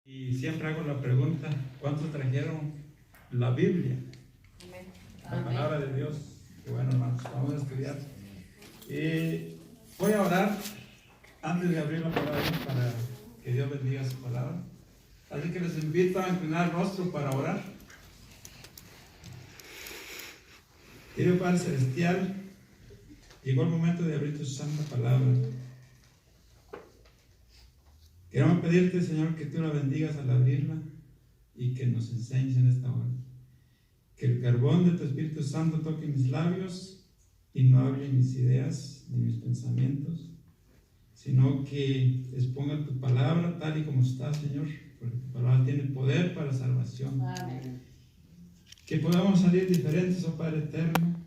Y siempre hago la pregunta, ¿cuántos trajeron la Biblia? Amén. La palabra de Dios. Y bueno, hermanos, vamos a estudiar. Voy a orar antes de abrir la palabra para que Dios bendiga su palabra. Así que les invito a inclinar el rostro para orar. Querido Padre Celestial, llegó el momento de abrir tu santa palabra. Queremos pedirte, Señor, que tú la bendigas al abrirla y que nos enseñes en esta hora. Que el carbón de tu Espíritu Santo toque mis labios y no hable mis ideas ni mis pensamientos, sino que exponga tu palabra tal y como está, Señor, porque tu palabra tiene poder para salvación. Amén. Que podamos salir diferentes, oh Padre eterno,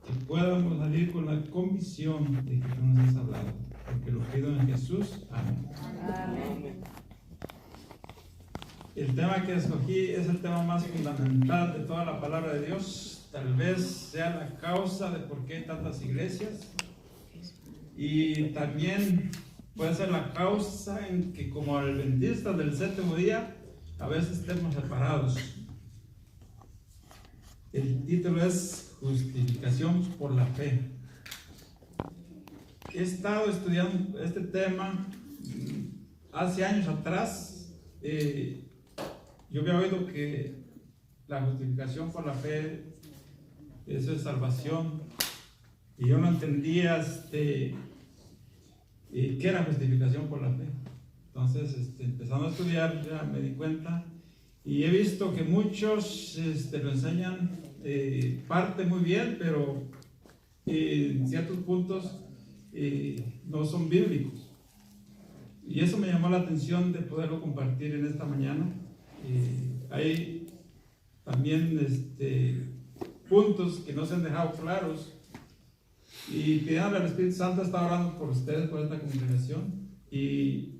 que podamos salir con la convicción de que tú nos has hablado, porque lo pido en Jesús. Amén. Amén. El tema que escogí es el tema más fundamental de toda la palabra de Dios. Tal vez sea la causa de por qué hay tantas iglesias, y también puede ser la causa en que como adventistas del séptimo día a veces estemos separados. El título es Justificación por la fe. He estado estudiando este tema hace años atrás. Yo había oído que la justificación por la fe, eso es salvación, y yo no entendía qué era justificación por la fe. Entonces, empezando a estudiar, ya me di cuenta, y he visto que muchos lo enseñan parte muy bien, pero en ciertos puntos no son bíblicos. Y eso me llamó la atención de poderlo compartir en esta mañana. Hay también puntos que no se han dejado claros, y pidiendo al Espíritu Santo, está orando por ustedes, por esta congregación, y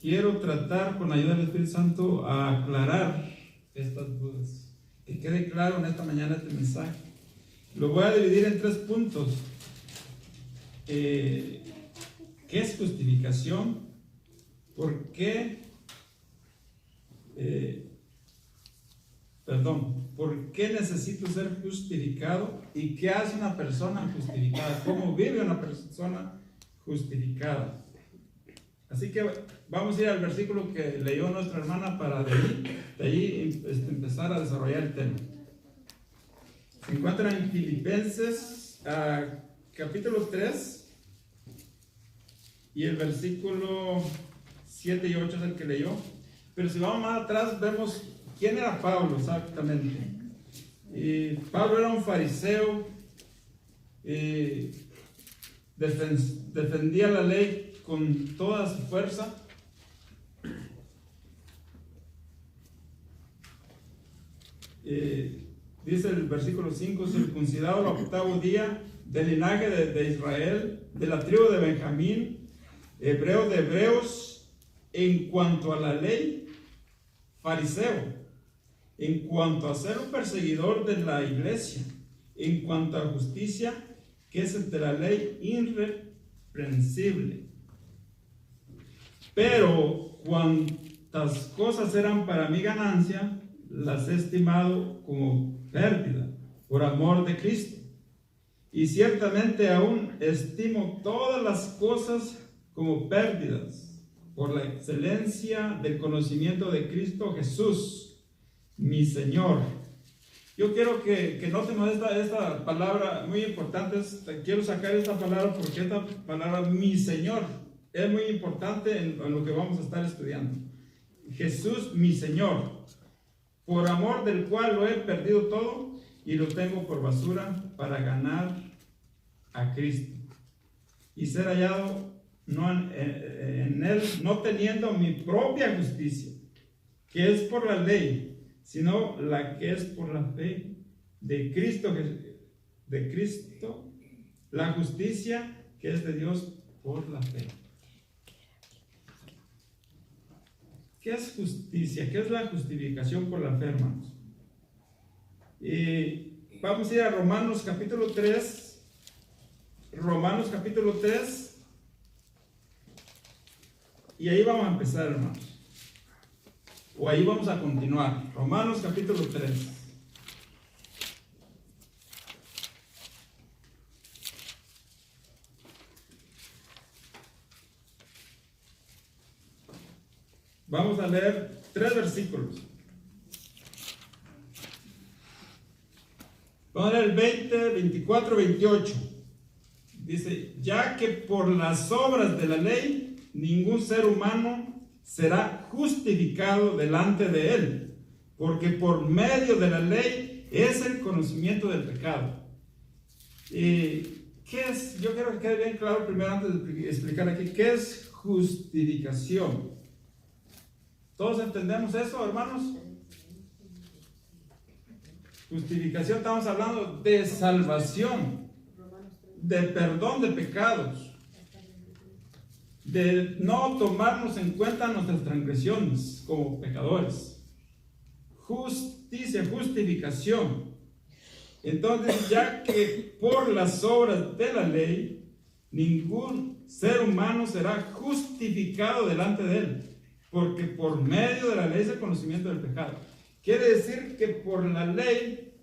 quiero tratar con la ayuda del Espíritu Santo a aclarar estas dudas, que quede claro en esta mañana este mensaje. Lo voy a dividir en 3 puntos. ¿Qué es justificación? ¿Por qué? ¿Por qué necesito ser justificado? ¿Y qué hace una persona justificada? ¿Cómo vive una persona justificada? Así que vamos a ir al versículo que leyó nuestra hermana para de ahí empezar a desarrollar el tema. Se encuentra en Filipenses capítulo 3 y el versículo 7 y 8 es el que leyó. Pero si vamos más atrás vemos quién era Pablo exactamente. Pablo era un fariseo, defendía la ley con toda su fuerza. Dice el versículo 5: circuncidado al 8º día, del linaje de Israel, de la tribu de Benjamín, hebreo de hebreos, en cuanto a la ley, fariseo, en cuanto a ser un perseguidor de la iglesia, en cuanto a justicia, que es entre la ley irreprensible. Pero cuantas cosas eran para mi ganancia, las he estimado como pérdida por amor de Cristo. Y ciertamente aún estimo todas las cosas como pérdidas por la excelencia del conocimiento de Cristo Jesús, mi Señor. Yo quiero que notemos esta palabra muy importante. Quiero sacar esta palabra porque esta palabra, mi Señor, es muy importante en lo que vamos a estar estudiando. Jesús, mi Señor, por amor del cual lo he perdido todo y lo tengo por basura para ganar a Cristo y ser hallado en Él, no teniendo mi propia justicia, que es por la ley, sino la que es por la fe de Cristo, la justicia que es de Dios por la fe. ¿Qué es justicia? ¿Qué es la justificación por la fe, hermanos? Vamos a ir a Romanos capítulo 3. Romanos capítulo 3. Y ahí vamos a empezar, hermanos. ¿O ahí vamos a continuar? Romanos capítulo 3. Vamos a leer 3 versículos. Vamos a leer el 20, 24, 28. Dice, ya que por las obras de la ley, ningún ser humano será justificado delante de él, porque por medio de la ley es el conocimiento del pecado. ¿Qué es? Yo quiero que quede bien claro primero antes de explicar aquí, ¿qué es justificación? ¿Todos entendemos eso, hermanos? Justificación, estamos hablando de salvación, de perdón de pecados, de no tomarnos en cuenta nuestras transgresiones como pecadores. Justicia, justificación. Entonces, ya que por las obras de la ley, ningún ser humano será justificado delante de él, porque por medio de la ley es el conocimiento del pecado. Quiere decir que por la ley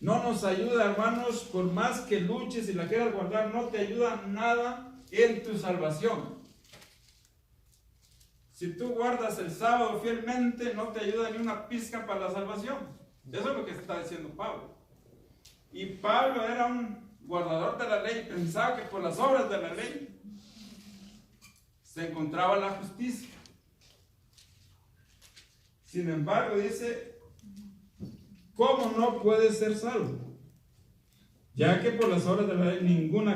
no nos ayuda, hermanos, por más que luches y la quieras guardar, no te ayuda nada en tu salvación. Si tú guardas el sábado fielmente, no te ayuda ni una pizca para la salvación. Eso es lo que está diciendo Pablo. Y Pablo era un guardador de la ley, pensaba que por las obras de la ley se encontraba la justicia. Sin embargo, dice, ¿cómo no puede ser salvo? Ya que por las obras de la ley ningún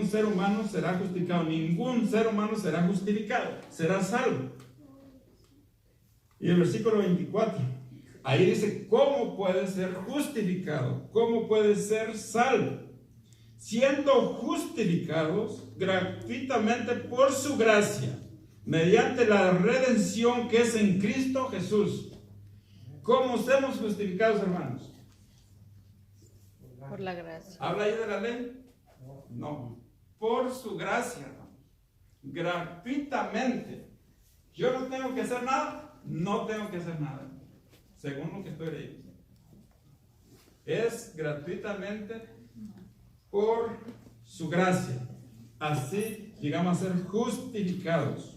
ser humano será justificado, ningún ser humano será justificado, será salvo. Y el versículo 24, ahí dice, ¿cómo puede ser justificado? ¿Cómo puede ser salvo? Siendo justificados gratuitamente por su gracia, mediante la redención que es en Cristo Jesús. ¿Cómo somos justificados, hermanos? Por la gracia. ¿Habla ahí de la ley? No. Por su gracia, hermanos. Gratuitamente. Yo no tengo que hacer nada. No tengo que hacer nada. Según lo que estoy leyendo. Es gratuitamente por su gracia. Así llegamos a ser justificados.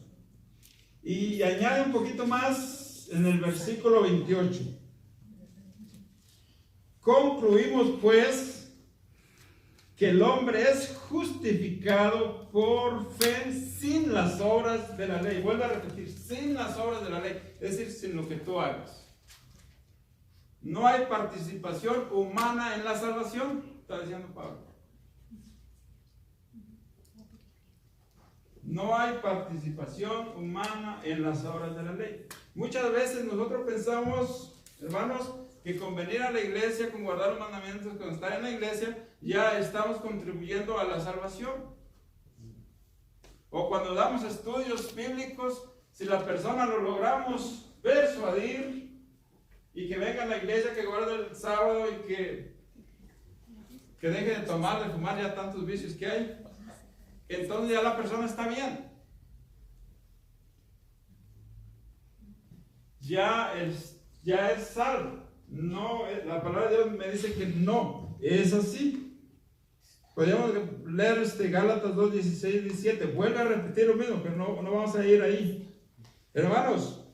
Y añade un poquito más en el versículo 28. Concluimos pues que el hombre es justificado por fe sin las obras de la ley. Vuelvo a repetir, sin las obras de la ley, es decir, sin lo que tú hagas. No hay participación humana en la salvación, está diciendo Pablo. No hay participación humana en las obras de la ley. Muchas veces nosotros pensamos, hermanos, que con venir a la iglesia, con guardar los mandamientos, con estar en la iglesia, ya estamos contribuyendo a la salvación. O cuando damos estudios bíblicos, si la persona lo logramos persuadir y que venga a la iglesia, que guarde el sábado y que deje de tomar, de fumar ya tantos vicios que hay, entonces ya la persona está bien. Ya es salvo. No, la palabra de Dios me dice que no es así. Podríamos leer Gálatas 2, 16, 17. Vuelve a repetir lo mismo, pero no vamos a ir ahí. Hermanos,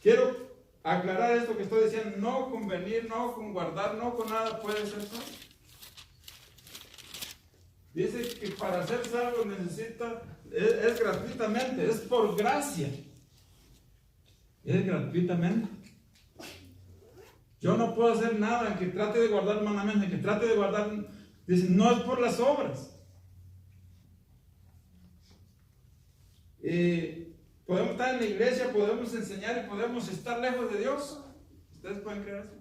quiero aclarar esto que estoy diciendo. No con venir, no con guardar, no con nada puede ser salvo. Dice que para ser salvo es gratuitamente, es por gracia. Es gratuitamente. Yo no puedo hacer nada en que trate de guardar el mandamiento, en que trate de guardar. Dice, no es por las obras. Podemos estar en la iglesia, podemos enseñar y podemos estar lejos de Dios. ¿Ustedes pueden creer eso?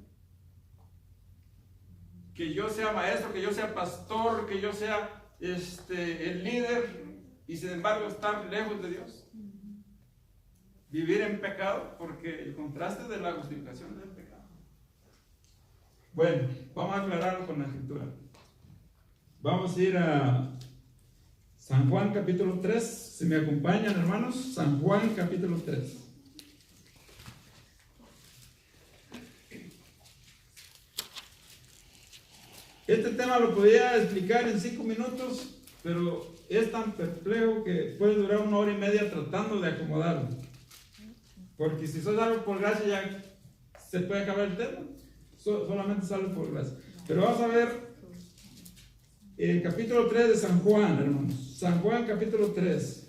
Que yo sea maestro, que yo sea pastor, que yo sea el líder y sin embargo estar lejos de Dios. Vivir en pecado, porque el contraste de la justificación es el pecado. Bueno, vamos a aclararlo con la escritura. Vamos a ir a San Juan capítulo 3, si me acompañan hermanos, San Juan capítulo 3. Este tema lo podía explicar en 5 minutos, pero es tan perplejo que puede durar 1 hora y media tratando de acomodarlo. Porque si soy salvo por gracia ya se puede acabar el tema. Solamente salvo por gracia. Pero vamos a ver el capítulo 3 de San Juan, hermanos. San Juan capítulo 3.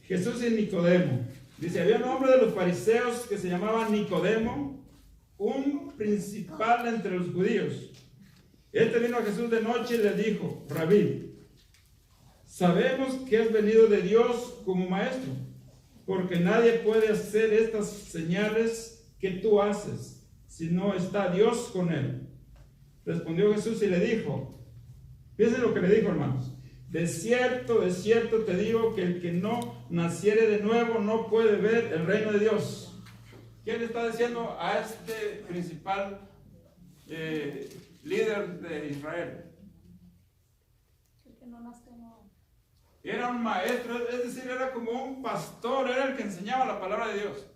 Jesús y Nicodemo. Dice, había un hombre de los fariseos que se llamaba Nicodemo, un principal entre los judíos. Este vino a Jesús de noche y le dijo, Rabí, sabemos que has venido de Dios como maestro, porque nadie puede hacer estas señales que tú haces, si no está Dios con él. Respondió Jesús y le dijo, fíjense lo que le dijo, hermanos, de cierto te digo que el que no naciere de nuevo no puede ver el reino de Dios. ¿Quién le está diciendo a este principal líder de Israel? El que no nace nuevo. Era un maestro, es decir, era como un pastor, era el que enseñaba la palabra de Dios.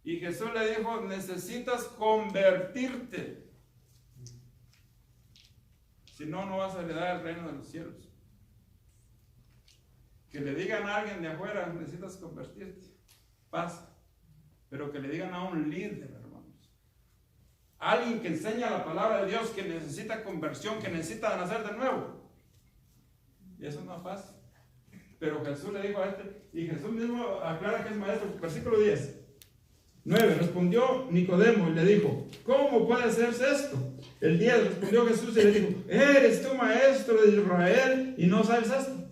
Y Jesús le dijo, necesitas convertirte. Si no, no vas a heredar el reino de los cielos. Que le digan a alguien de afuera, necesitas convertirte. Pasa. Pero que le digan a un líder, hermanos. Alguien que enseña la palabra de Dios, que necesita conversión, que necesita nacer de nuevo. Y eso no es fácil. Pero Jesús le dijo a este, y Jesús mismo aclara que es maestro. Versículo 10. 9. Respondió Nicodemo y le dijo, ¿cómo puede hacerse esto? El 10 respondió Jesús y le dijo, ¿eres tú maestro de Israel y no sabes esto?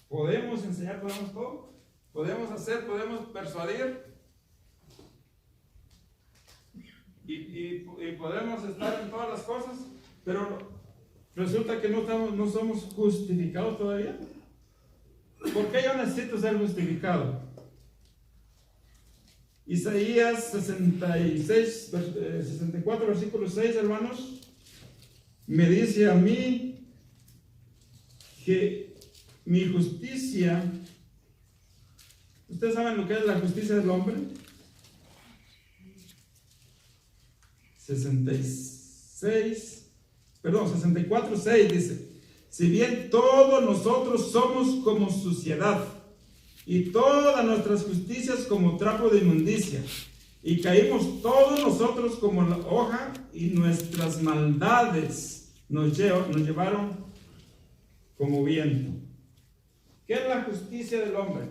Podemos enseñar, podemos todo, podemos hacer, podemos persuadir y podemos estar en todas las cosas, pero resulta que no somos justificados todavía. ¿Por qué yo necesito ser justificado? Isaías 64, versículo 6, hermanos, me dice a mí que mi justicia, ¿ustedes saben lo que es la justicia del hombre? 64, 6 dice, si bien todos nosotros somos como suciedad, y todas nuestras justicias como trapo de inmundicia, y caímos todos nosotros como la hoja, y nuestras maldades nos llevaron como viento. ¿Qué es la justicia del hombre?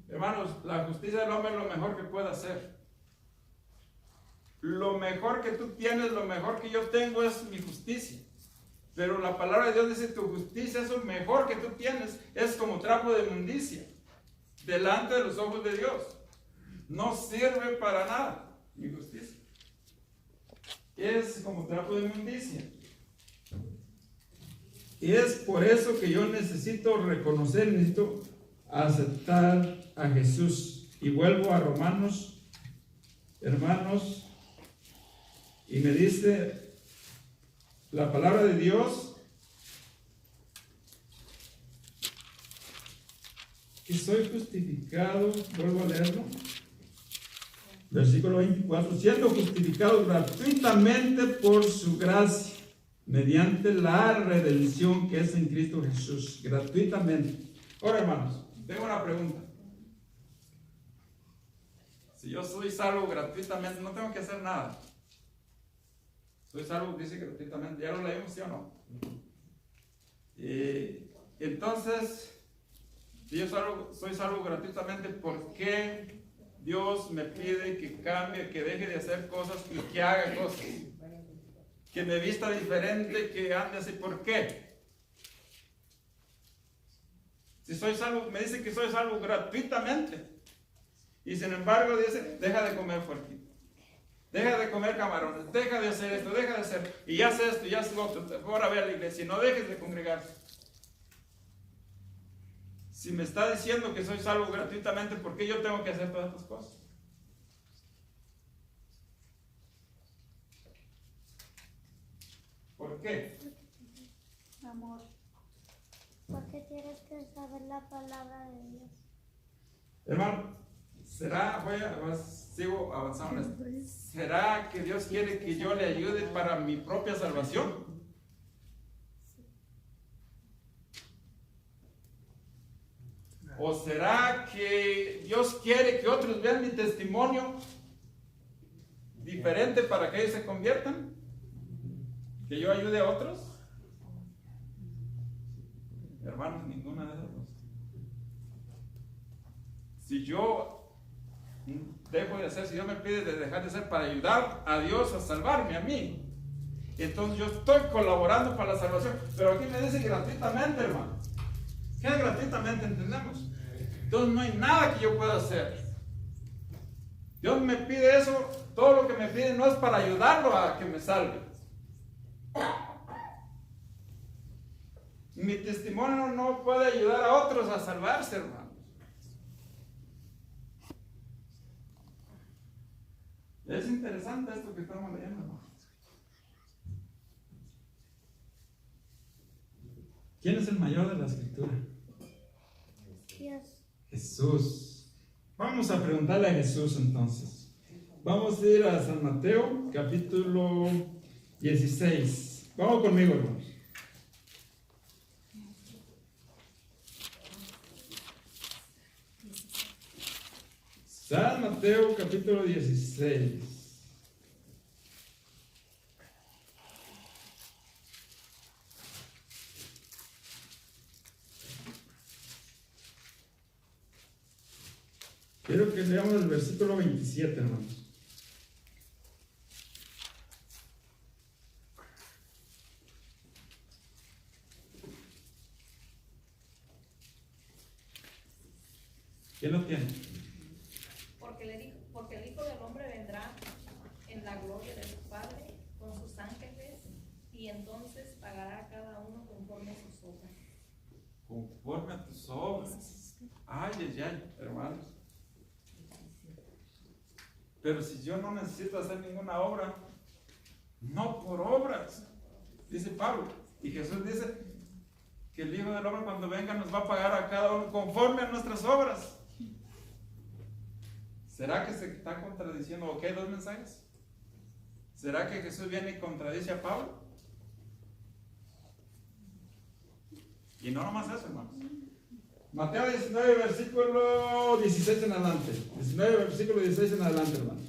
Hermanos, la justicia del hombre es lo mejor que puede hacer. Lo mejor que tú tienes, lo mejor que yo tengo es mi justicia. Pero la palabra de Dios dice, tu justicia es lo mejor que tú tienes, es como trapo de inmundicia, delante de los ojos de Dios. No sirve para nada, mi justicia. Es como trapo de inmundicia. Y es por eso que yo necesito reconocer, necesito aceptar a Jesús. Y vuelvo a Romanos, hermanos, y me dice la palabra de Dios que soy justificado, vuelvo a leerlo, versículo 24, siendo justificado gratuitamente por su gracia, mediante la redención que es en Cristo Jesús, gratuitamente. Ahora, hermanos, tengo una pregunta. Si yo soy salvo gratuitamente, no tengo que hacer nada. Soy salvo, dice gratuitamente. ¿Ya lo leímos, sí o no? Entonces, si yo soy salvo gratuitamente, ¿por qué Dios me pide que cambie, que deje de hacer cosas y que haga cosas? Que me vista diferente, que ande así. ¿Por qué? Si soy salvo, me dice que soy salvo gratuitamente. Y sin embargo dice, deja de comer puerquito, deja de comer camarones, deja de hacer esto, deja de hacer, y ya hace esto, y ya hace lo otro, ahora ve a la iglesia, y no dejes de congregarse. Si me está diciendo que soy salvo gratuitamente, ¿por qué yo tengo que hacer todas estas cosas? ¿Por qué? Amor. Porque tienes que saber la palabra de Dios. Hermano, sigo avanzando en esto. ¿Será que Dios quiere que yo le ayude para mi propia salvación? ¿O será que Dios quiere que otros vean mi testimonio diferente para que ellos se conviertan? ¿Que yo ayude a otros? Hermanos, ninguna de esas dos. Si yo dejo de hacer, si Dios me pide de dejar de hacer para ayudar a Dios a salvarme a mí, entonces yo estoy colaborando para la salvación. Pero aquí me dice gratuitamente, hermano. ¿Qué es gratuitamente? ¿Entendemos? Entonces no hay nada que yo pueda hacer. Dios me pide eso, todo lo que me pide no es para ayudarlo a que me salve. Mi testimonio no puede ayudar a otros a salvarse, hermanos. Es interesante esto que estamos leyendo, hermanos. ¿Quién es el mayor de la escritura? Dios. Jesús. Vamos a preguntarle a Jesús entonces. Vamos a ir a San Mateo, capítulo 16. Vamos conmigo, hermanos. San Mateo, capítulo 16. Quiero que leamos el versículo 27, hermanos. ¿Quién lo tiene? Porque el Hijo del Hombre vendrá en la gloria de su Padre con sus ángeles, y entonces pagará a cada uno conforme a sus obras. Conforme a tus obras. Ay, hermanos. Pero si yo no necesito hacer ninguna obra, no por obras, dice Pablo. Y Jesús dice que el Hijo del Hombre cuando venga nos va a pagar a cada uno conforme a nuestras obras. ¿Será que se está contradiciendo? ¿Ok? Dos mensajes. ¿Será que Jesús viene y contradice a Pablo? Y no nomás eso, hermanos. Mateo 19, versículo 16 en adelante. 19, versículo 16 en adelante, hermano.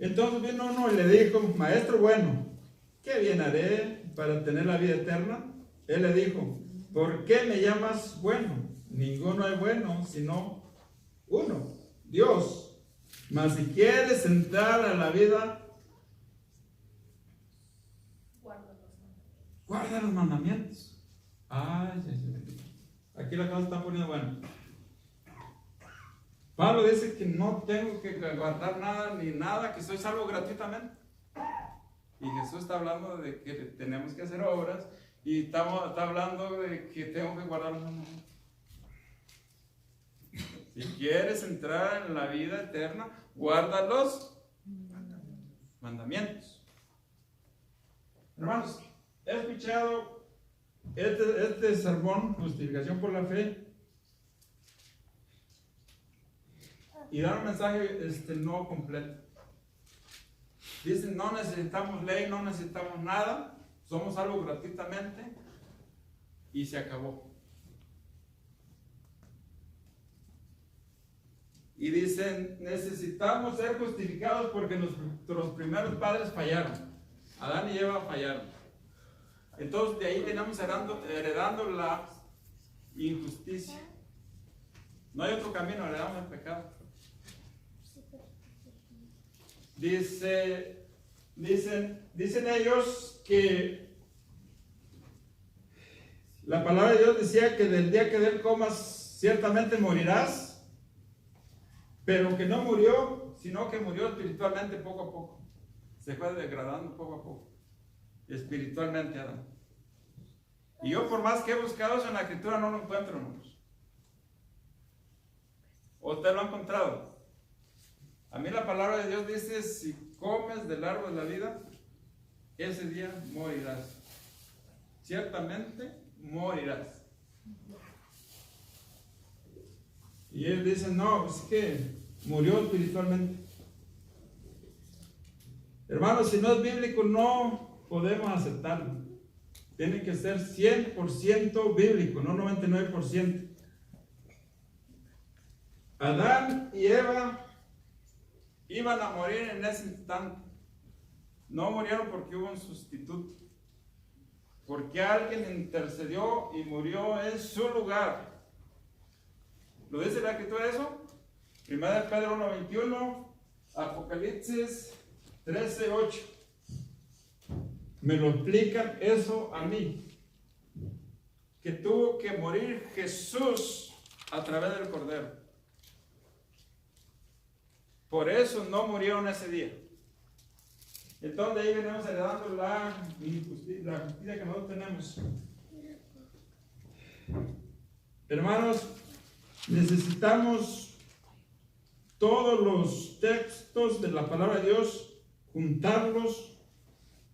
Entonces vino uno y le dijo: Maestro bueno, ¿qué bien haré para tener la vida eterna? Él le dijo: ¿por qué me llamas bueno? Ninguno es bueno, sino uno, Dios. Mas si quieres entrar a la vida, guarda los mandamientos. Ay. Aquí la cosa está poniendo buena. Pablo dice que no tengo que guardar nada ni nada, que soy salvo gratuitamente. Y Jesús está hablando de que tenemos que hacer obras, y está hablando de que tengo que guardar los mandamientos. Si quieres entrar en la vida eterna, guarda los mandamientos. Hermanos, he escuchado este sermón, justificación por la fe, y dar un mensaje no completo. Dicen: no necesitamos ley, no necesitamos nada, somos salvos gratuitamente y se acabó. Y dicen: necesitamos ser justificados porque nuestros primeros padres fallaron. Adán y Eva fallaron. Entonces de ahí venimos heredando la injusticia. No hay otro camino, heredamos el pecado. Dicen ellos que la palabra de Dios decía que del día que de él comas ciertamente morirás, pero que no murió, sino que murió espiritualmente poco a poco. Se fue degradando poco a poco, espiritualmente, Adán. Y yo, por más que he buscado eso en la escritura, no lo encuentro, hermanos. ¿Usted lo ha encontrado? A mí la palabra de Dios dice, si comes del árbol de la vida, ese día morirás. Ciertamente morirás. Y él dice, no, es que murió espiritualmente. Hermanos, si no es bíblico, no podemos aceptarlo. Tiene que ser 100% bíblico, no 99%. Adán y Eva iban a morir en ese instante. No murieron porque hubo un sustituto. Porque alguien intercedió y murió en su lugar. ¿Lo dice la escritura eso? 1 Pedro 1:21, Apocalipsis 13:8. Me lo explican eso a mí. Que tuvo que morir Jesús a través del Cordero. Por eso no murieron ese día. Entonces ahí venimos heredando la justicia que nosotros tenemos. Hermanos, necesitamos todos los textos de la palabra de Dios, juntarlos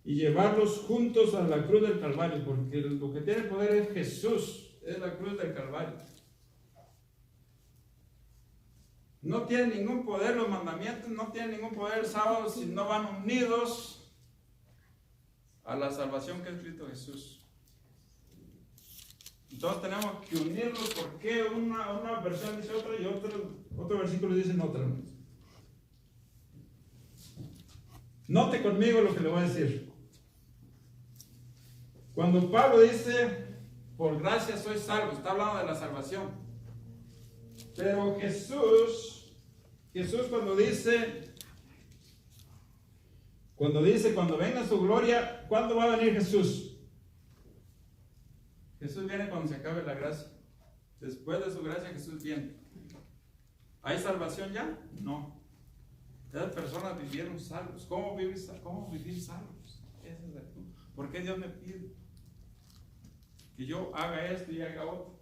y llevarlos juntos a la cruz del Calvario, porque lo que tiene poder es Jesús, es la cruz del Calvario. No tiene ningún poder los mandamientos, no tiene ningún poder el sábado si no van unidos a la salvación que es Cristo Jesús. Entonces tenemos que unirlos porque una versión dice otra y otro versículo dice otra. Note conmigo lo que le voy a decir. Cuando Pablo dice, por gracia soy salvo, está hablando de la salvación. Pero Jesús cuando venga su gloria, ¿cuándo va a venir Jesús? Jesús viene cuando se acabe la gracia. Después de su gracia Jesús viene. ¿Hay salvación ya? No. Esas personas vivieron salvos. ¿Cómo vivir salvos? Ese es el punto. ¿Por qué Dios me pide que yo haga esto y haga otro?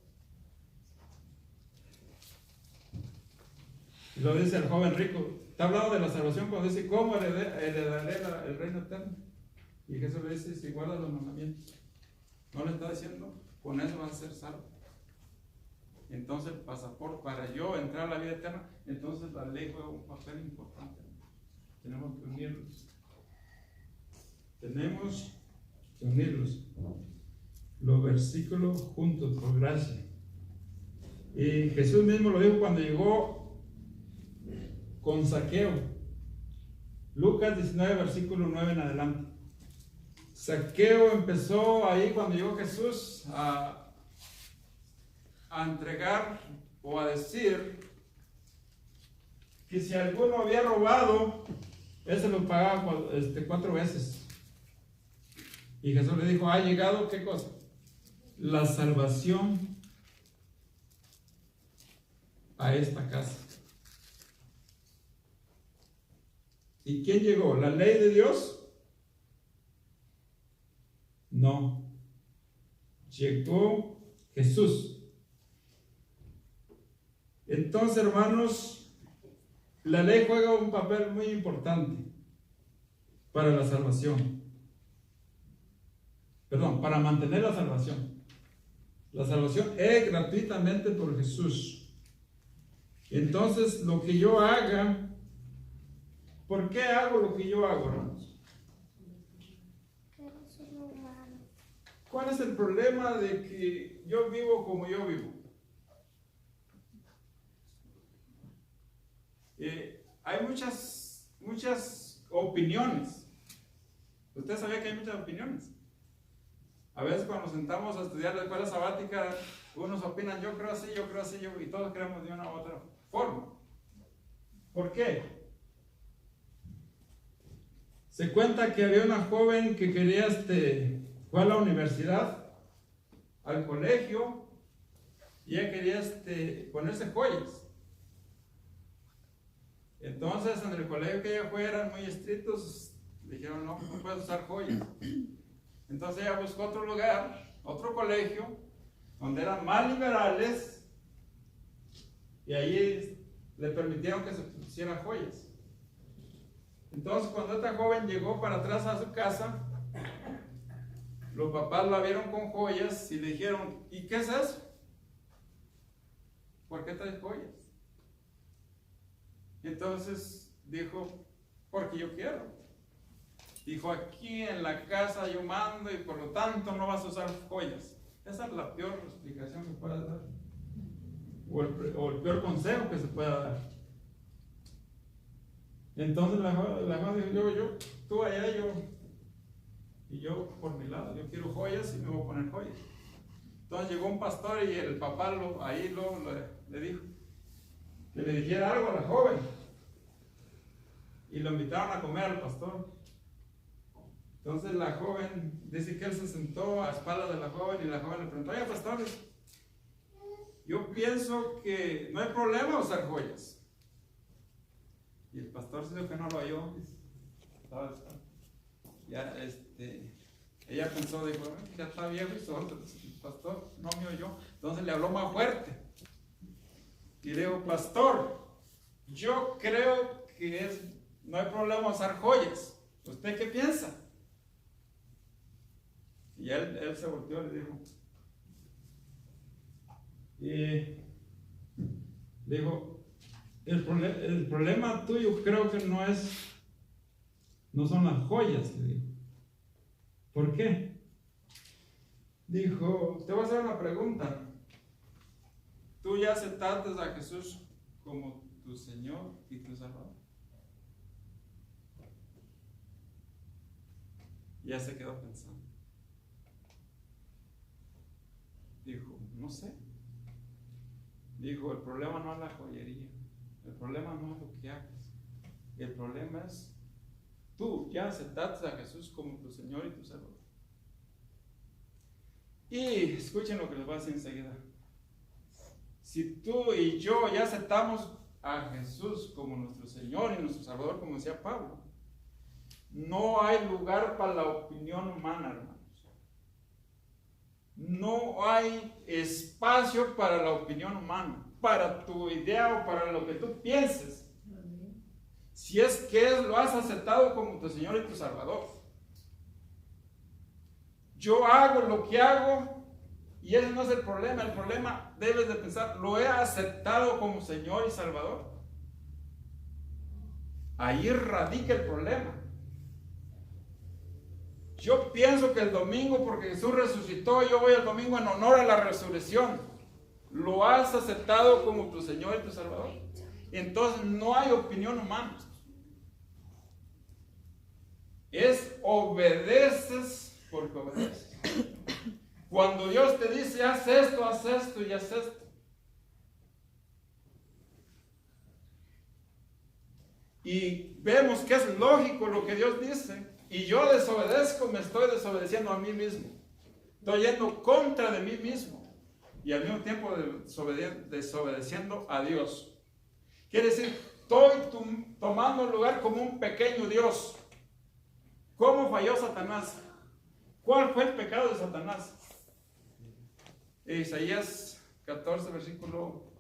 Y lo dice el joven rico. Está hablando de la salvación cuando dice, ¿cómo heredaré el reino eterno? Y Jesús le dice, si guarda los mandamientos. No le está diciendo, con eso vas a ser salvo. Entonces el pasaporte, para yo entrar a la vida eterna, entonces la ley juega un papel importante. Tenemos que unirlos. Tenemos que unirlos. Los versículos juntos, por gracia. Y Jesús mismo lo dijo cuando llegó con Zaqueo. Lucas 19, versículo 9 en adelante. Zaqueo empezó ahí cuando llegó Jesús a entregar o a decir que si alguno había robado, él se lo pagaba 4 veces. Y Jesús le dijo, ha llegado, ¿qué cosa? La salvación a esta casa. ¿Y quién llegó? ¿La ley de Dios? No. Llegó Jesús. Entonces, hermanos, la ley juega un papel muy importante para la salvación. Perdón, para mantener la salvación. La salvación es gratuitamente por Jesús. Entonces, lo que yo haga, ¿por qué hago lo que yo hago, hermanos? ¿Cuál es el problema de que yo vivo como yo vivo? Hay muchas opiniones. ¿Usted sabía que hay muchas opiniones? A veces cuando nos sentamos a estudiar la escuela sabática, unos opinan, yo creo así, y todos creemos de una u otra forma. ¿Por qué? Se cuenta que había una joven que quería fue a la universidad, al colegio, y ella quería ponerse joyas. Entonces en el colegio que ella fue eran muy estrictos, dijeron no puedes usar joyas. Entonces ella buscó otro lugar, otro colegio, donde eran más liberales, y ahí le permitieron que se pusieran joyas. Entonces, cuando esta joven llegó para atrás a su casa, los papás la vieron con joyas y le dijeron, ¿y qué es eso? ¿Por qué traes joyas? Y entonces dijo, porque yo quiero. Dijo, aquí en la casa yo mando y por lo tanto no vas a usar joyas. Esa es la peor explicación que pueda dar. O el peor consejo que se pueda dar. Entonces la joven dijo, tú allá, y yo por mi lado, yo quiero joyas y me voy a poner joyas. Entonces llegó un pastor y el papá le dijo que le dijera algo a la joven. Y lo invitaron a comer al pastor. Entonces la joven, dice que él se sentó a espaldas de la joven y la joven le preguntó, oye pastor, yo pienso que no hay problema usar joyas. Y el pastor se dijo que no lo halló. Ya, ella pensó, dijo, ya está viejo y sordo, el pastor no me oyó. Entonces le habló más fuerte. Y le dijo, pastor, yo creo que no hay problema usar joyas. ¿Usted qué piensa? Y él se volteó y le dijo, el problema tuyo creo que no son las joyas, le dijo. ¿Por qué? Dijo, te voy a hacer una pregunta. ¿Tú ya aceptaste a Jesús como tu Señor y tu Salvador? Ya se quedó pensando. Dijo, no sé. Dijo, el problema no es la joyería. El problema no es lo que hagas. El problema es, tú ya aceptaste a Jesús como tu Señor y tu Salvador. Y escuchen lo que les voy a decir enseguida. Si tú y yo ya aceptamos a Jesús como nuestro Señor y nuestro Salvador, como decía Pablo, no hay lugar para la opinión humana, hermanos. No hay espacio para la opinión humana, para tu idea o para lo que tú pienses. Si es que lo has aceptado como tu Señor y tu Salvador. Yo hago lo que hago y ese no es el problema. El problema debes de pensar, ¿lo he aceptado como Señor y Salvador? Ahí radica el problema. Yo pienso que el domingo, porque Jesús resucitó, yo voy el domingo en honor a la resurrección. ¿Lo has aceptado como tu Señor y tu Salvador? Entonces no hay opinión humana. Obedeces porque obedeces. Cuando Dios te dice, haz esto y haz esto. Y vemos que es lógico lo que Dios dice. Y yo desobedezco, me estoy desobedeciendo a mí mismo. Estoy yendo contra de mí mismo. Y al mismo tiempo desobedeciendo a Dios. Quiere decir, estoy tomando lugar como un pequeño Dios. ¿Cómo falló Satanás? ¿Cuál fue el pecado de Satanás? Isaías 14, versículo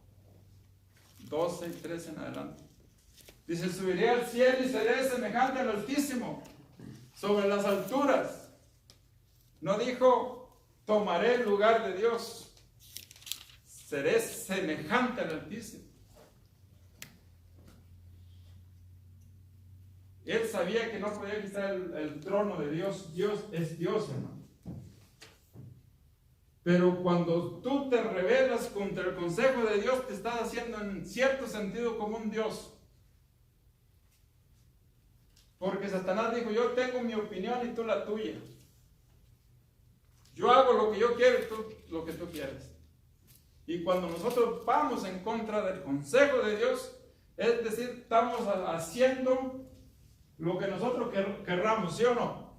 12 y 13 en adelante. Dice, subiré al cielo y seré semejante al Altísimo, sobre las alturas. No dijo, tomaré el lugar de Dios. Seré semejante al Altísimo. Él sabía que no podía quitar el trono de Dios. Dios es Dios, hermano. Pero cuando tú te rebelas contra el consejo de Dios, te estás haciendo en cierto sentido como un Dios. Porque Satanás dijo, yo tengo mi opinión y tú la tuya. Yo hago lo que yo quiero y tú lo que tú quieres. Y cuando nosotros vamos en contra del consejo de Dios, es decir, estamos haciendo lo que nosotros querramos, ¿sí o no?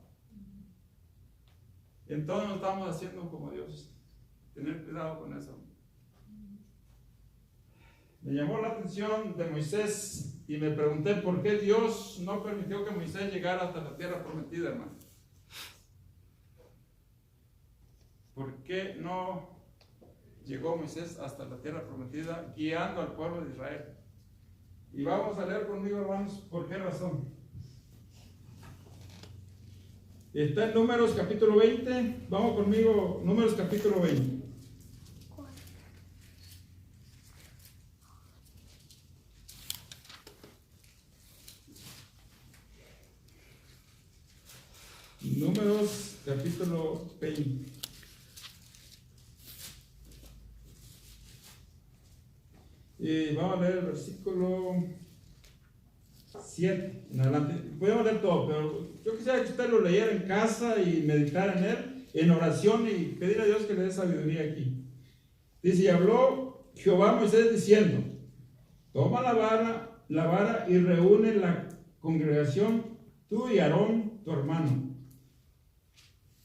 Entonces no estamos haciendo como Dios. Tener cuidado con eso. Me llamó la atención de Moisés y me pregunté por qué Dios no permitió que Moisés llegara hasta la tierra prometida, hermano. ¿Por qué no llegó Moisés hasta la tierra prometida guiando al pueblo de Israel? Y vamos a leer conmigo, hermanos, ¿por qué razón? Está en Números capítulo 20. Vamos conmigo, Números capítulo 20. Números capítulo 20. Y vamos a leer el versículo 7 en adelante. Podemos leer todo, pero yo quisiera que usted lo leyera en casa y meditar en él, en oración, y pedir a Dios que le dé sabiduría aquí. Dice: y habló Jehová a Moisés diciendo: toma la vara y reúne la congregación, tú y Aarón tu hermano,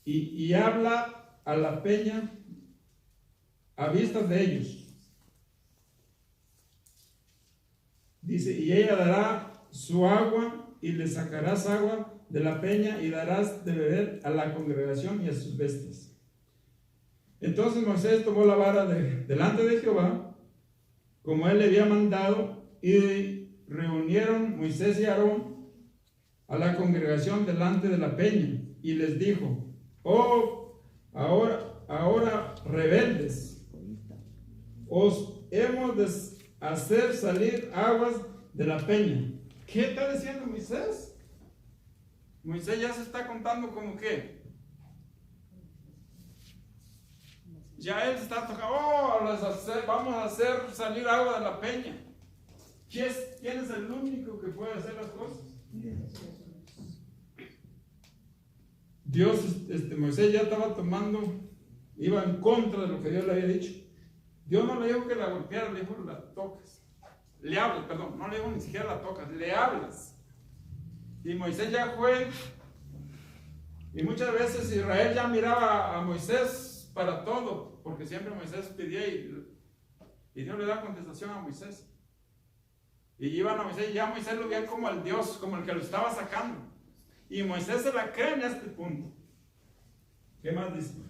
y habla a la peña a vistas de ellos. Dice: y ella dará su agua, y le sacarás agua de la peña, y darás de beber a la congregación y a sus bestias. Entonces Moisés tomó la vara delante de Jehová, como él le había mandado, y reunieron Moisés y Aarón a la congregación delante de la peña, y les dijo: oh, ahora rebeldes, os hemos de hacer salir aguas de la peña. ¿Qué está diciendo Moisés? Moisés ya se está contando como que ya él está tocando: vamos a hacer salir agua de la peña. ¿Quién es el único que puede hacer las cosas? Dios, Moisés ya estaba iba en contra de lo que Dios le había dicho. Dios no le dijo que la golpeara, le dijo: la tocas. Le hablas, perdón, no le dijo ni siquiera la tocas, le hablas. Y Moisés ya fue, y muchas veces Israel ya miraba a Moisés para todo, porque siempre Moisés pedía y Dios le da contestación a Moisés. Y iban a Moisés, y ya Moisés lo veía como el Dios, como el que lo estaba sacando. Y Moisés se la cree en este punto. ¿Qué más dice?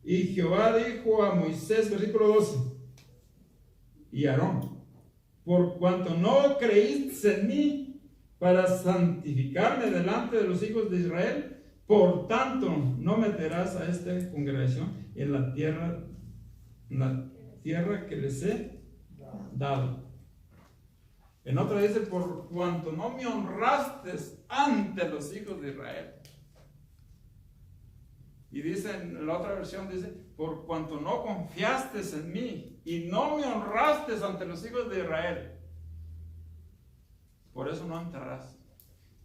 Y Jehová dijo a Moisés, versículo 12, y Aarón: por cuanto no creíste en mí para santificarme delante de los hijos de Israel, por tanto no meterás a esta congregación en la tierra que les he dado. En otra dice: por cuanto no me honraste ante los hijos de Israel. Y dice en la otra versión, dice: por cuanto no confiaste en mí y no me honraste ante los hijos de Israel, por eso no entrarás.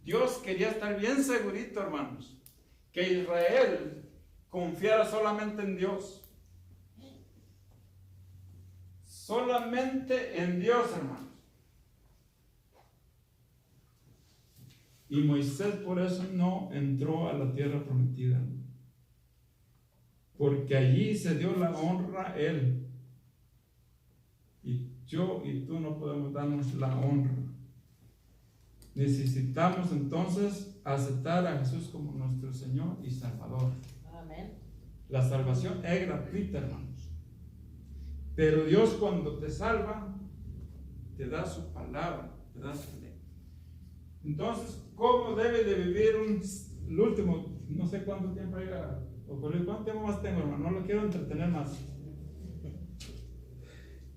Dios quería estar bien segurito, hermanos, que Israel confiara solamente en Dios. Solamente en Dios, hermanos. Y Moisés por eso no entró a la tierra prometida, porque allí se dio la honra a él. Y yo y tú no podemos darnos la honra. Necesitamos entonces aceptar a Jesús como nuestro Señor y Salvador. Amén. La salvación es gratuita, hermanos. Pero Dios, cuando te salva, te da su palabra, te da su ley. Entonces, ¿cómo debe de vivir el último? No sé cuánto tiempo haya, o cuánto tiempo más tengo, hermano. No lo quiero entretener más.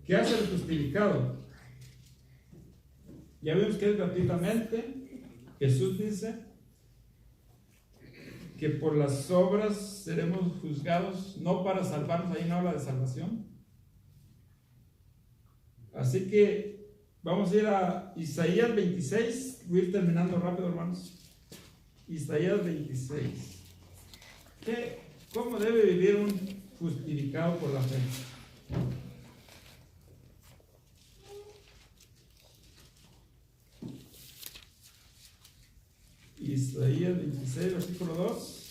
¿Qué hace el justificado? Ya vimos que es gratuitamente. Jesús dice que por las obras seremos juzgados, no para salvarnos. Ahí no habla de salvación. Así que vamos a ir a Isaías 26. Voy a ir terminando rápido, hermanos. Isaías 26. ¿Cómo debe vivir un justificado por la fe? Isaías 26, versículo 2.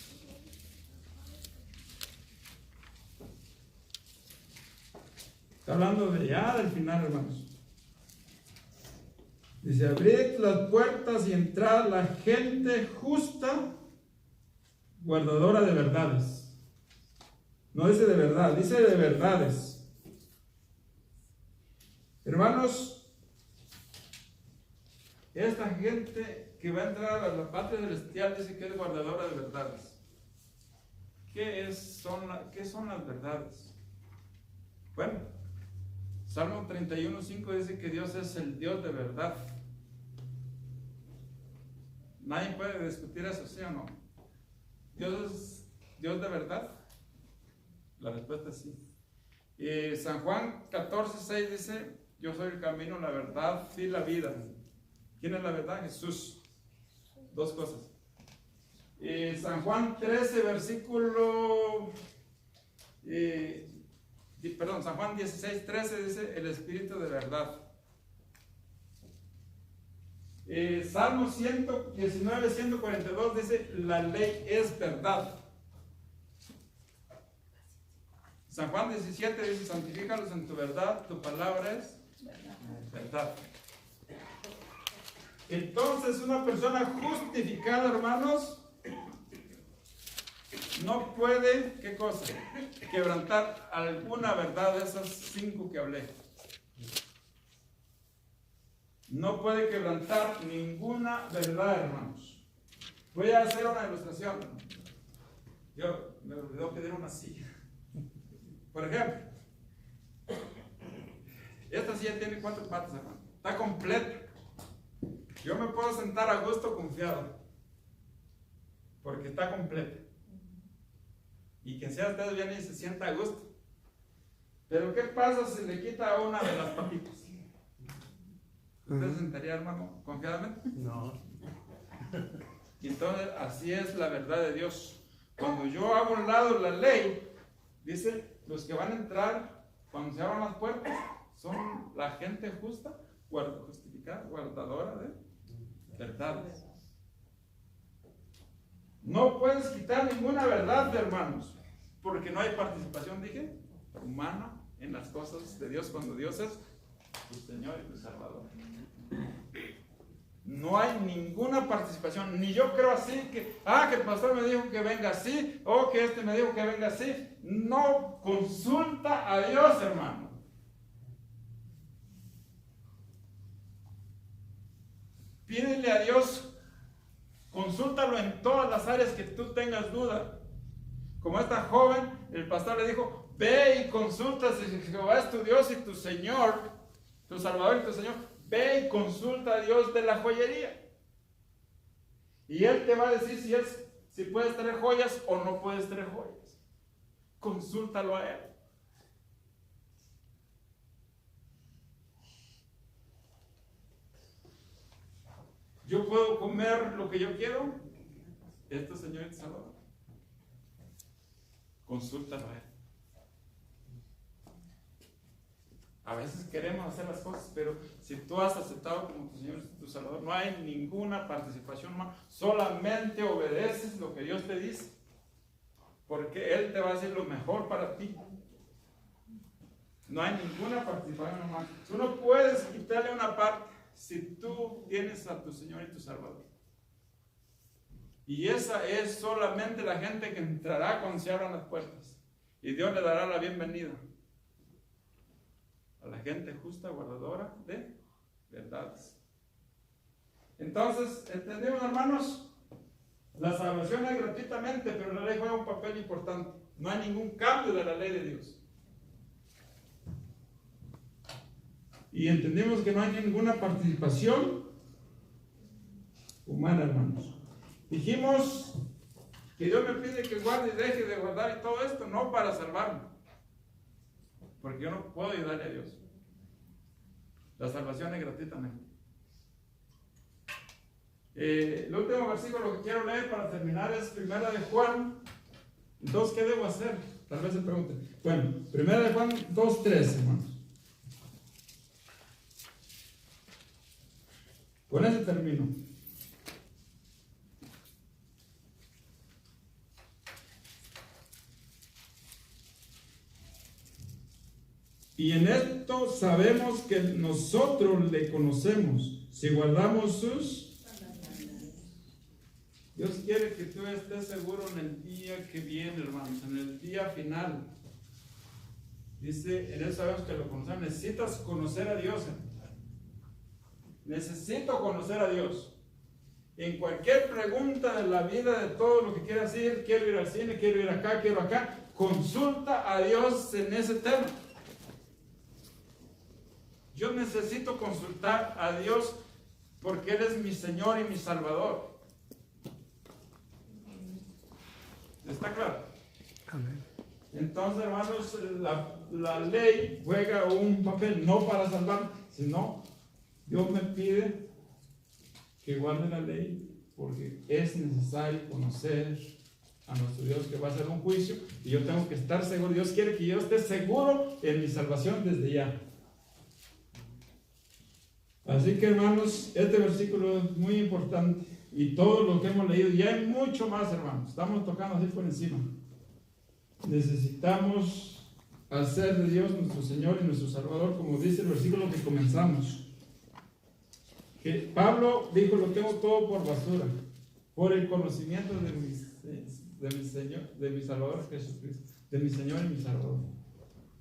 Está hablando de ya del final, hermanos. Dice: abrid las puertas y entrad la gente justa, guardadora de verdades. No dice de verdad, dice de verdades. Hermanos, Esta gente que va a entrar a la patria celestial dice que es guardadora de verdades. ¿Qué son las verdades? Bueno, Salmo 31:5 dice que Dios es el Dios de verdad. Nadie puede discutir eso, ¿sí o no? ¿Dios es Dios de verdad? La respuesta es sí. San Juan 14:6 dice: yo soy el camino, la verdad y la vida. ¿Quién es la verdad? Jesús. Dos cosas. San Juan 13, versículo... San Juan 16:13 dice: el Espíritu de verdad. Salmo 119, 142 dice: la ley es verdad. San Juan 17 dice: santifícalos en tu verdad, tu palabra es verdad. Entonces, una persona justificada, hermanos, no puede, ¿qué cosa? Quebrantar alguna verdad de esas 5 que hablé. No puede quebrantar ninguna verdad, hermanos. Voy a hacer una ilustración. Yo me olvidó pedir una silla. Por ejemplo, esta silla tiene 4 patas, hermano. Está completa. Yo me puedo sentar a gusto confiado, porque está completa. Y quien sea usted viene y se sienta a gusto. Pero ¿qué pasa si le quita una de las patitas? ¿Usted se sentaría, hermano, confiadamente? No. Y entonces así es la verdad de Dios. Cuando yo hago a un lado la ley, dice: los que van a entrar cuando se abran las puertas son la gente justa, justificada, guardadora de verdades. No puedes quitar ninguna verdad, hermanos, porque no hay participación, dije, humana en las cosas de Dios cuando Dios es tu Señor y tu Salvador. No hay ninguna participación, ni yo creo así que el pastor me dijo que venga así, o que este me dijo que venga así. No consulta a Dios, hermano. Pídele a Dios, consúltalo en todas las áreas que tú tengas duda. Como esta joven, el pastor le dijo: ve y consulta si Jehová es tu Dios y tu Señor, tu Salvador y tu Señor. Ve y consulta a Dios de la joyería. Y Él te va a decir si puedes traer joyas o no puedes traer joyas. Consúltalo a Él. Yo puedo comer lo que yo quiero. Esto, Señor y Salvador. Consúltalo a Él. A veces queremos hacer las cosas, pero si tú has aceptado como tu Señor y tu Salvador, no hay ninguna participación más. Solamente obedeces lo que Dios te dice, porque Él te va a decir lo mejor para ti. No hay ninguna participación más. Tú no puedes quitarle una parte si tú tienes a tu Señor y tu Salvador. Y esa es solamente la gente que entrará cuando se abran las puertas. Y Dios le dará la bienvenida a la gente justa, guardadora de verdades. Entonces, ¿entendieron, hermanos? La salvación es gratuitamente, pero la ley juega un papel importante. No hay ningún cambio de la ley de Dios. Y entendimos que no hay ninguna participación humana, hermanos. Dijimos que Dios me pide que guarde y deje de guardar y todo esto, no para salvarme, porque yo no puedo ayudarle a Dios. La salvación es gratuitamente. El último versículo que quiero leer para terminar es 1 de Juan. Entonces, ¿qué debo hacer? Tal vez se pregunten. Bueno, 1 de Juan 2:3, hermanos. Con ese termino. Y en esto sabemos que nosotros le conocemos, si guardamos sus... Dios quiere que tú estés seguro en el día que viene, hermanos, en el día final. Dice, en eso sabemos que lo conocemos. Necesitas conocer a Dios, hermano. necesito conocer a Dios. En cualquier pregunta de la vida, de todo lo que quieras ir, quiero ir al cine, quiero ir acá, quiero acá, consulta a Dios en ese tema. Yo necesito consultar a Dios porque Él es mi Señor y mi Salvador. ¿Está claro? Amén. Entonces, hermanos, la ley juega un papel no para salvar, sino Dios me pide que guarde la ley porque es necesario conocer a nuestro Dios que va a hacer un juicio y yo tengo que estar seguro. Dios quiere que yo esté seguro en mi salvación desde ya. Así que, hermanos, este versículo es muy importante y todo lo que hemos leído, y hay mucho más, hermanos, estamos tocando así por encima. Necesitamos hacer de Dios nuestro Señor y nuestro Salvador, como dice el versículo que comenzamos. Que Pablo dijo: lo tengo todo por basura, por el conocimiento de mi Señor, de mi Salvador Jesucristo, de mi Señor y mi Salvador.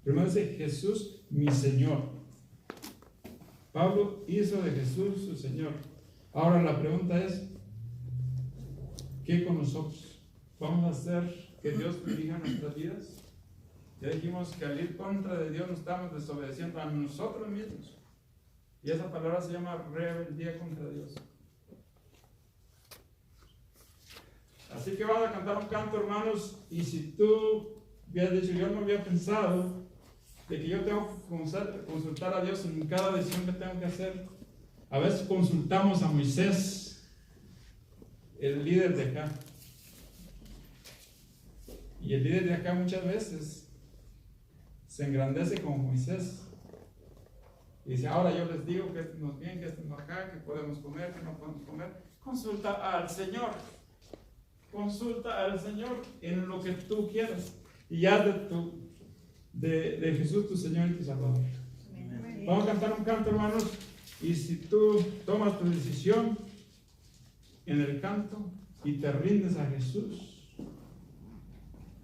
Primero dice Jesús, mi Señor. Pablo hizo de Jesús su Señor. Ahora la pregunta es, ¿qué con nosotros? ¿Vamos a hacer que Dios dirija nuestras vidas? Ya dijimos que al ir contra de Dios nos estamos desobedeciendo a nosotros mismos. Y esa palabra se llama rebeldía contra Dios. Así que vamos a cantar un canto, hermanos. Y si tú hubieras dicho: yo no había pensado de que yo tengo que consultar a Dios en cada decisión que tengo que hacer. A veces consultamos a Moisés, el líder de acá. Y el líder de acá muchas veces se engrandece como Moisés. Y dice: ahora yo les digo que esto no es bien, que esto no es acá, que podemos comer, que no podemos comer. Consulta al Señor. Consulta al Señor en lo que tú quieras. Y haz de Jesús tu Señor y tu Salvador. Amén. Vamos a cantar un canto, hermanos. Y si tú tomas tu decisión en el canto y te rindes a Jesús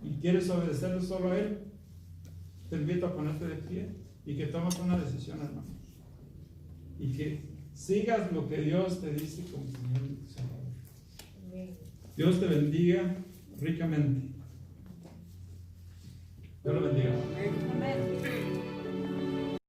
y quieres obedecerle solo a Él, te invito a ponerte de pie y que tomes una decisión, hermano, y que sigas lo que Dios te dice como Señor y Salvador. Dios te bendiga ricamente. Dios lo bendiga. Amén.